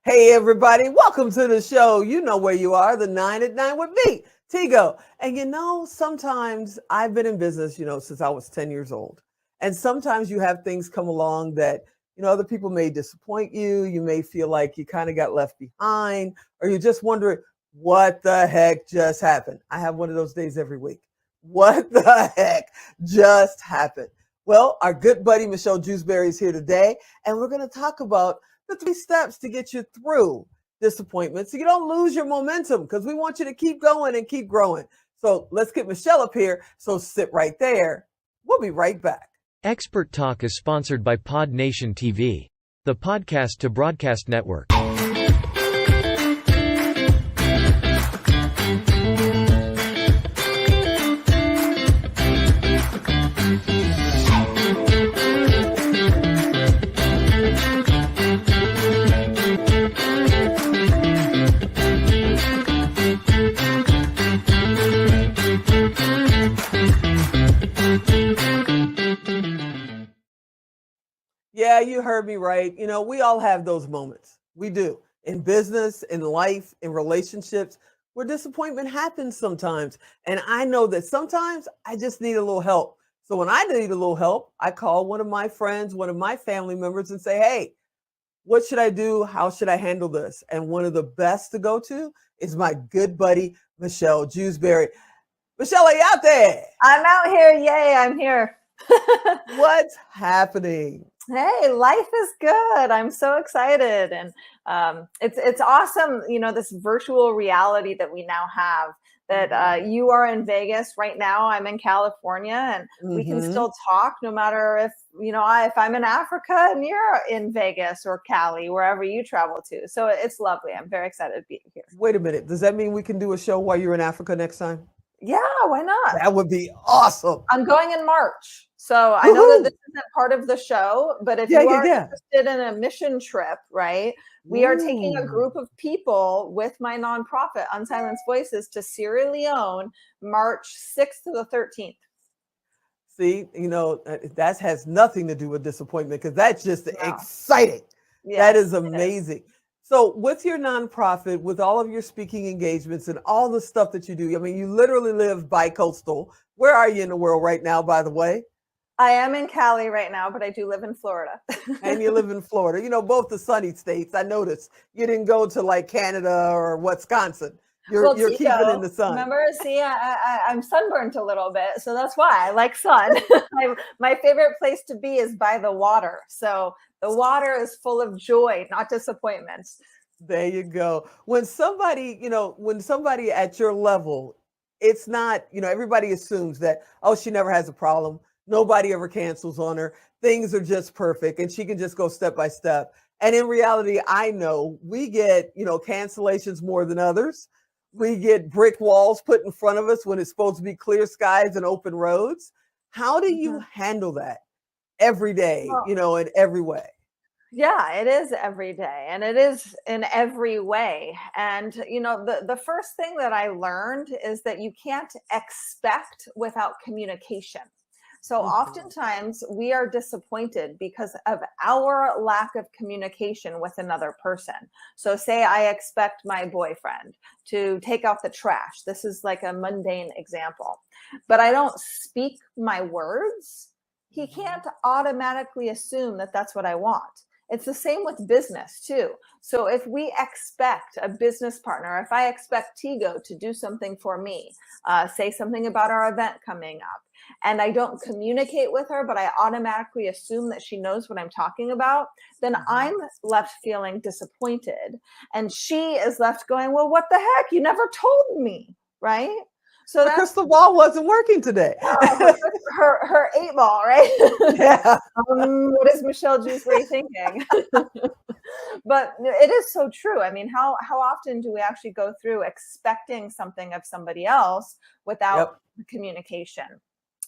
Hey, everybody, welcome to the show. You know where you are, the 9 at 9 with me, Tigo. And sometimes I've been in business, since I was 10 years old. And sometimes you have things come along that, other people may disappoint you. You may feel like you kind of got left behind, or you're just wondering, what the heck just happened? I have one of those days every week. What the heck just happened? Well, our good buddy, Michelle Jewsbury, is here today, and we're going to talk about the 3 steps to get you through disappointment so you don't lose your momentum, because we want you to keep going and keep growing. So let's get Michelle up here. So sit right there. We'll be right back. Expert Talk is sponsored by Pod Nation TV, the podcast to broadcast network. Yeah, you heard me right. We all have those moments. We do. In business, in life, in relationships, where disappointment happens sometimes. And I know that sometimes I just need a little help. So when I need a little help, I call one of my friends, one of my family members, and say, hey, what should I do? How should I handle this? And one of the best to go to is my good buddy, Michelle Jewsbury. Michelle, are you out there? I'm out here. Yay, I'm here. What's happening? Hey, life is good. I'm so excited. And it's awesome, this virtual reality that we now have, that you are in Vegas right now. I'm in California, and we can still talk no matter if I'm in Africa and you're in Vegas or Cali, wherever you travel to. So it's lovely. I'm very excited to be here. Wait a minute. Does that mean we can do a show while you're in Africa next time? Yeah, why not? That would be awesome. I'm going in March. So I know that this isn't part of the show, but if you are interested in a mission trip, right, we are taking a group of people with my nonprofit, Unsilenced Voices, to Sierra Leone, March 6th to the 13th. See, that has nothing to do with disappointment, because that's just exciting. Yes, that is amazing. So with your nonprofit, with all of your speaking engagements and all the stuff that you do, you literally live bi-coastal. Where are you in the world right now, by the way? I am in Cali right now, but I do live in Florida. And you live in Florida, both the sunny states. I noticed you didn't go to like Canada or Wisconsin. You're keeping in the sun. Remember, see, I'm sunburnt a little bit, so that's why I like sun. My favorite place to be is by the water. So the water is full of joy, not disappointments. There you go. When somebody at your level, it's not, everybody assumes that, oh, she never has a problem. Nobody ever cancels on her. Things are just perfect, and she can just go step by step. And in reality, I know we get, cancellations more than others. We get brick walls put in front of us when it's supposed to be clear skies and open roads. How do you handle that every day, in every way? Yeah, it is every day, and it is in every way. And, the first thing that I learned is that you can't expect without communication. So oftentimes we are disappointed because of our lack of communication with another person. So say I expect my boyfriend to take out the trash. This is like a mundane example, but I don't speak my words. He can't automatically assume that that's what I want. It's the same with business too. So if we expect a business partner, if I expect Tigo to do something for me, say something about our event coming up, and I don't communicate with her, but I automatically assume that she knows what I'm talking about, then I'm left feeling disappointed. And she is left going, well, what the heck? You never told me, right? So the crystal ball wasn't working today. her 8 ball, right? Yeah. What is Michelle Jewsbury thinking? But it is so true. How often do we actually go through expecting something of somebody else without communication?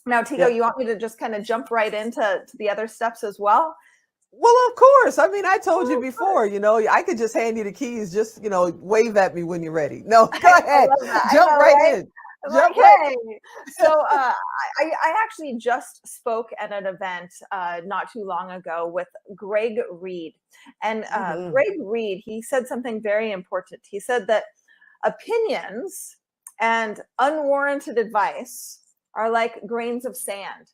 Now, Tigo, you want me to just kind of jump right into the other steps as well? Well, of course. I told you before, I could just hand you the keys, just, wave at me when you're ready. No, go ahead. Jump right in. I'm Yep, like, yep. hey. So I actually just spoke at an event not too long ago with Greg Reed. And Mhm. Greg Reed, he said something very important. He said that opinions and unwarranted advice are like grains of sand.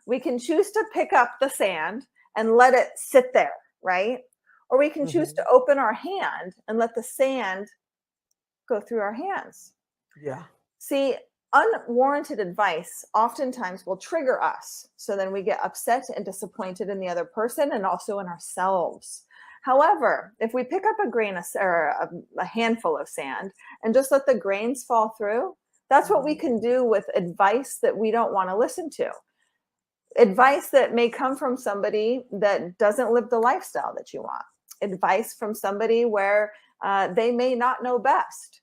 We can choose to pick up the sand and let it sit there, right? Or we can choose to Mhm. open our hand and let the sand go through our hands. Yeah. See, unwarranted advice oftentimes will trigger us. So then we get upset and disappointed in the other person and also in ourselves. However, if we pick up a grain of, or a handful of sand and just let the grains fall through, that's what we Mhm. can do with advice that we don't want to listen to. Advice that may come from somebody that doesn't live the lifestyle that you want. Advice from somebody where they may not know best.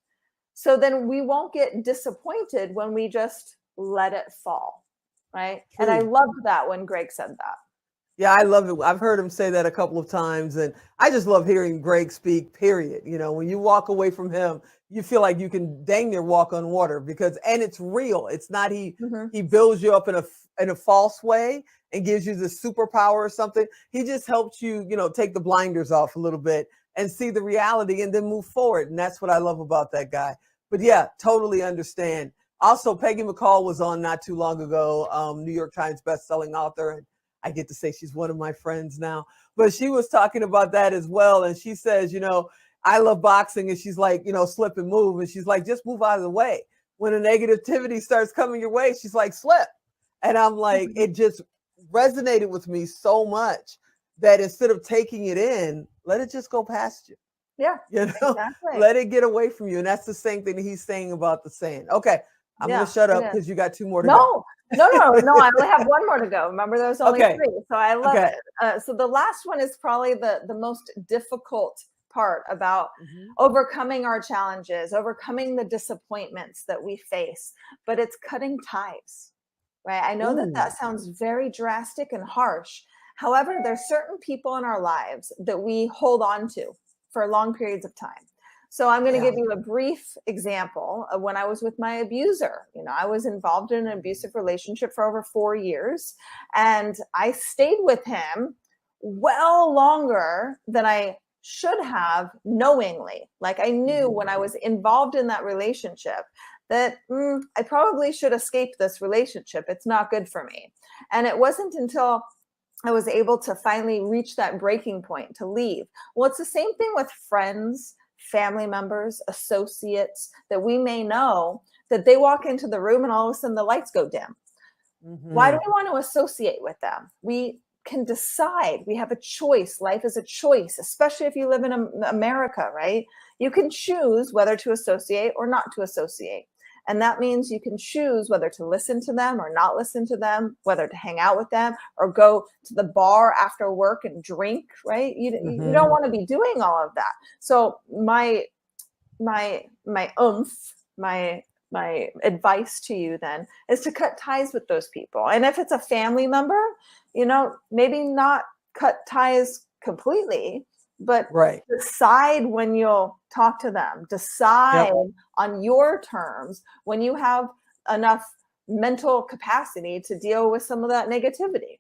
So then we won't get disappointed when we just let it fall, right? And I True. loved that when Greg said that. Yeah, I love it. I've heard him say that a couple of times, and I just love hearing Greg speak, period. You know, when you walk away from him, you feel like you can dang near walk on water because and it's real. It's not Mhm. he builds you up in a false way and gives you the superpower or something. He just helps you, you know, take the blinders off a little bit and see the reality and then move forward. And that's what I love about that guy. But yeah, totally understand. Also, Peggy McCall was on not too long ago, New York Times bestselling author, and I get to say she's one of my friends now, but she was talking about that as well. And she says, you know, I love boxing. And she's like, you know, slip and move. And she's like, just move out of the way. When a negativity starts coming your way, she's like, slip. And I'm like, Mhm. it just resonated with me so much that instead of taking it in, let it just go past you. Yeah, You know, exactly. let it get away from you. And that's the same thing that he's saying about the saying. Okay, I'm going Yeah, to shut it up is. because you got two more to go. No, no, no, no. I only have one more to go. Remember, there was only Okay. three. So I love Okay. it. So the last one is probably the most difficult part about Mhm. overcoming our challenges, overcoming the disappointments that we face, but it's cutting ties, right? I know that Ooh. that sounds very drastic and harsh. However, there's certain people in our lives that we hold on to for long periods of time. So I'm going to Yeah. give you a brief example of when I was with my abuser. You know, I was involved in an Mhm. abusive relationship for over 4 years, and I stayed with him well longer than I should have knowingly. Like I knew when Mhm. I was involved in that relationship that I probably should escape this relationship. It's not good for me. And it wasn't until I was able to finally reach that breaking point to leave. Well, it's the same thing with friends, family members, associates that we may know that they walk into the room and all of a sudden the lights go dim. Why do Mhm. we want to associate with them? We can decide. We have a choice. Life is a choice, especially if you live in America, right? You can choose whether to associate or not to associate. And that means you can choose whether to listen to them or not listen to them, whether to hang out with them or go to the bar after work and drink, right? You don't Mhm. want to be doing all of that. So my oomph, my advice to you then is to cut ties with those people. And if it's a family member, you know, maybe not cut ties completely, but Right. decide when you'll talk to them. Decide Yep. on your terms when you have enough mental capacity to deal with some of that negativity.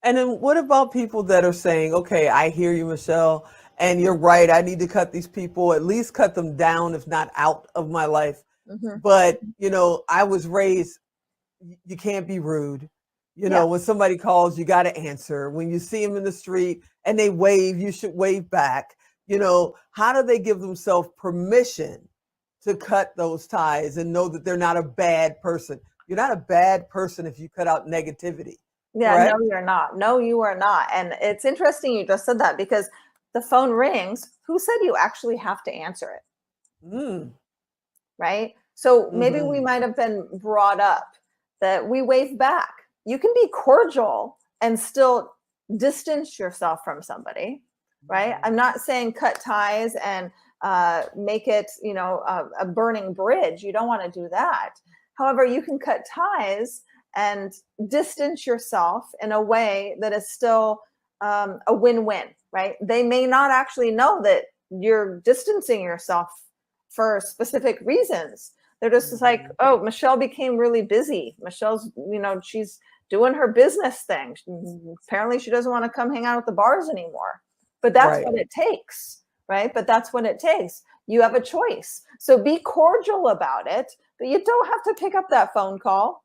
And then what about people that are saying, okay, I hear you, Michelle, and you're right. I need to cut these people, at least cut them down, if not out of my life. Mhm. But, you know, I was raised, you can't be rude. You Yeah. know, when somebody calls, you got to answer. When you see them in the street and they wave, you should wave back. You know, how do they give themselves permission to cut those ties and know that they're not a bad person? You're not a bad person if you cut out negativity, Yeah, no, correct? you're not. No, you are not. And it's interesting you just said that because the phone rings. Who said you actually have to answer it? Mm. Right? So maybe we Mhm. might have been brought up that we wave back. You can be cordial and still distance yourself from somebody, right? I'm Mhm. not saying cut ties and make it, you know, a burning bridge. You don't want to do that. However, you can cut ties and distance yourself in a way that is still a win-win, right? They may not actually know that you're distancing yourself for specific reasons, They're just like, oh, Michelle became really busy. Michelle's, she's doing her business thing. Apparently she doesn't want to come hang out at the bars anymore. But that's Right. what it takes, right? But that's what it takes. You have a choice. So be cordial about it, but you don't have to pick up that phone call.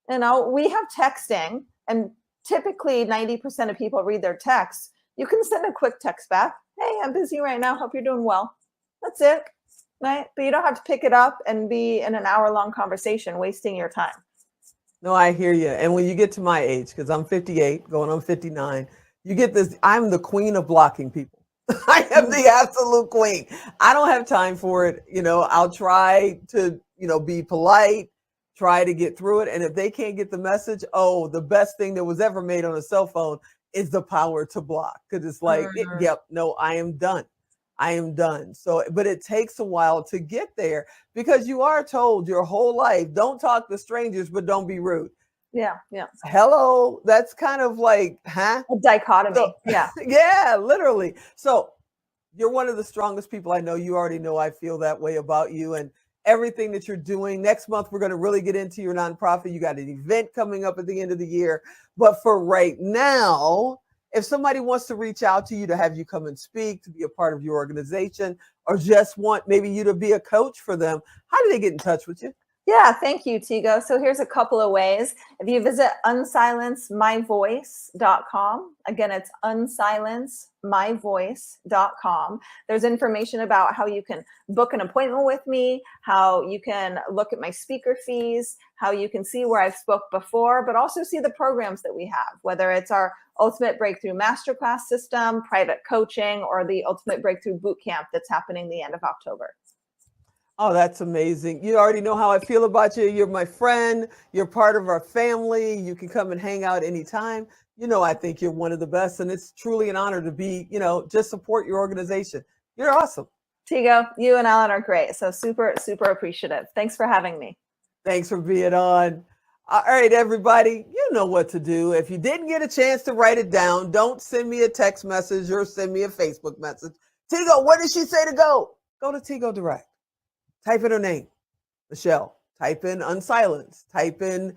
We have texting, and typically 90% of people read their texts. You can send a quick text back. Hey, I'm busy right now. Hope you're doing well. That's it, right? But you don't have to pick it up and be in an hour-long conversation, wasting your time. No, I hear you. And when you get to my age, because I'm 58, going on 59, you get this. I'm the queen of blocking people. I am the absolute queen. I don't have time for it. I'll try to, be polite, try to get through it. And if they can't get the message, the best thing that was ever made on a cell phone is the power to block. Because it's like, yep, no, I am done. I am done. So, but it takes a while to get there because you are told your whole life, don't talk to strangers, but don't be rude. Yeah. Hello. That's kind of like, huh? A dichotomy. So, yeah. Yeah, literally. So you're one of the strongest people I know. You already know I feel that way about you and everything that you're doing. Next month, we're going to really get into your nonprofit. You got an event coming up at the end of the year. But for right now, if somebody wants to reach out to you to have you come and speak, to be a part of your organization, or just want maybe you to be a coach for them, how do they get in touch with you? Yeah, thank you, Tigo. So here's a couple of ways. If you visit unsilencemyvoice.com, again, it's unsilencemyvoice.com. There's information about how you can book an appointment with me, how you can look at my speaker fees, how you can see where I've spoke before, but also see the programs that we have, whether it's our Ultimate Breakthrough Masterclass system, private coaching, or the Ultimate Breakthrough Bootcamp that's happening the end of October. Oh, that's amazing. You already know how I feel about you. You're my friend. You're part of our family. You can come and hang out anytime. I think you're one of the best. And it's truly an honor to be, just support your organization. You're awesome. Tigo, you and Alan are great. So super, super appreciative. Thanks for having me. Thanks for being on. All right, everybody, you know what to do. If you didn't get a chance to write it down, don't send me a text message or send me a Facebook message. Tigo, what did she say to go? Go to Tigo Direct. Type in her name, Michelle. Type in unsilence. Type in,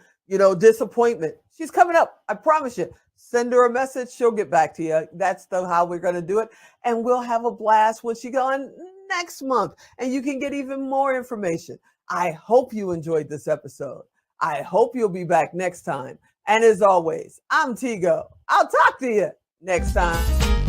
disappointment. She's coming up. I promise you. Send her a message. She'll get back to you. That's how we're going to do it. And we'll have a blast when she goes on next month. And you can get even more information. I hope you enjoyed this episode. I hope you'll be back next time. And as always, I'm Tigo. I'll talk to you next time.